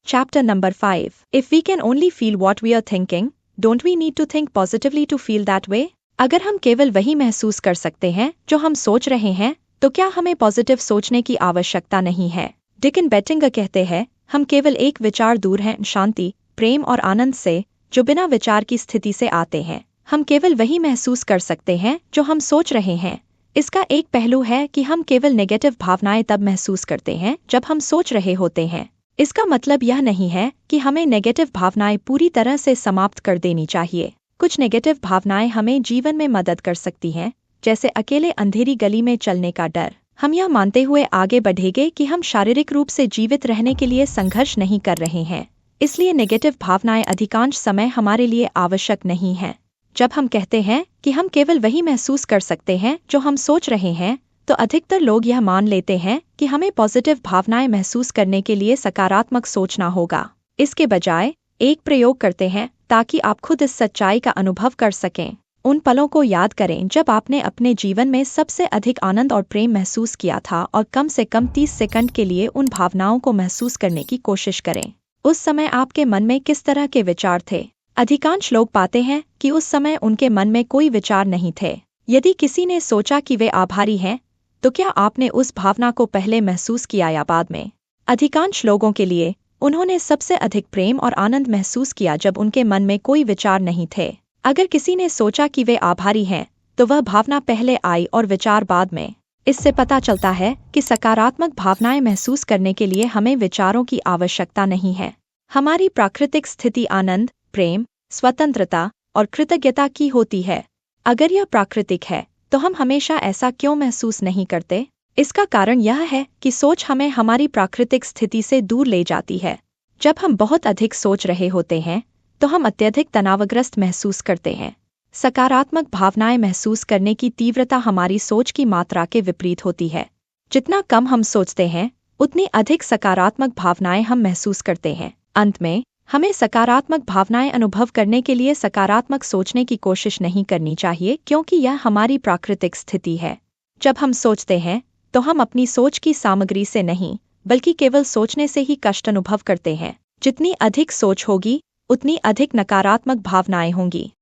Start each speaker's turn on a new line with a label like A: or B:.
A: Chapter number 5. If we can only feel what we are thinking, don't we need to think positively to feel that way? अगर हम केवल वही महसूस कर सकते हैं जो हम सोच रहे हैं, तो क्या हमें पॉजिटिव सोचने की आवश्यकता नहीं है? डिकन बेटिंगर कहते हैं, हम केवल एक विचार दूर हैं शांति, प्रेम और आनंद से, जो बिना विचार की स्थिति से आते हैं। हम केवल वही महसूस कर सकते हैं जो हम सोच रहे हैं। इसका एक पहलू है कि हम केवल नेगेटिव भावनाएं तब महसूस करते हैं जब हम सोच रहे होते हैं। इसका मतलब यह नहीं है कि हमें नेगेटिव भावनाएं पूरी तरह से समाप्त कर देनी चाहिए। कुछ नेगेटिव भावनाएं हमें जीवन में मदद कर सकती हैं, जैसे अकेले अंधेरी गली में चलने का डर। हम यह मानते हुए आगे बढ़ेंगे कि हम शारीरिक रूप से जीवित रहने के लिए संघर्ष नहीं कर रहे हैं, इसलिए नेगेटिव भावनाएं अधिकांश समय हमारे लिए आवश्यक नहीं हैं। जब हम कहते हैं कि हम केवल वही महसूस कर सकते हैं जो हम सोच रहे हैं, तो अधिकतर लोग यह मान लेते हैं कि हमें पॉजिटिव भावनाएं महसूस करने के लिए सकारात्मक सोचना होगा। इसके बजाय एक प्रयोग करते हैं ताकि आप खुद इस सच्चाई का अनुभव कर सकें। उन पलों को याद करें जब आपने अपने जीवन में सबसे अधिक आनंद और प्रेम महसूस किया था और कम से कम 30 सेकंड के लिए उन भावनाओं को महसूस करने की कोशिश करें। उस समय आपके मन में किस तरह के विचार थे? अधिकांश लोग पाते हैं कि उस समय उनके मन में कोई विचार नहीं थे। यदि किसी ने सोचा कि वे आभारी हैं, तो क्या आपने उस भावना को पहले महसूस किया या बाद में? अधिकांश लोगों के लिए उन्होंने सबसे अधिक प्रेम और आनंद महसूस किया जब उनके मन में कोई विचार नहीं थे। अगर किसी ने सोचा कि वे आभारी हैं, तो वह भावना पहले आई और विचार बाद में। इससे पता चलता है कि सकारात्मक भावनाएं महसूस करने के लिए हमें विचारों की आवश्यकता नहीं है। हमारी प्राकृतिक स्थिति आनंद, प्रेम, स्वतंत्रता और कृतज्ञता की होती है। अगर यह प्राकृतिक है, तो हम हमेशा ऐसा क्यों महसूस नहीं करते? इसका कारण यह है कि सोच हमें हमारी प्राकृतिक स्थिति से दूर ले जाती है। जब हम बहुत अधिक सोच रहे होते हैं, तो हम अत्यधिक तनावग्रस्त महसूस करते हैं। सकारात्मक भावनाएं महसूस करने की तीव्रता हमारी सोच की मात्रा के विपरीत होती है। जितना कम हम सोचते हैं, उतनी अधिक सकारात्मक भावनाएं हम महसूस करते हैं। अंत में, हमें सकारात्मक भावनाएं अनुभव करने के लिए सकारात्मक सोचने की कोशिश नहीं करनी चाहिए, क्योंकि यह हमारी प्राकृतिक स्थिति है। जब हम सोचते हैं, तो हम अपनी सोच की सामग्री से नहीं, बल्कि केवल सोचने से ही कष्ट अनुभव करते हैं। जितनी अधिक सोच होगी, उतनी अधिक नकारात्मक भावनाएं होंगी।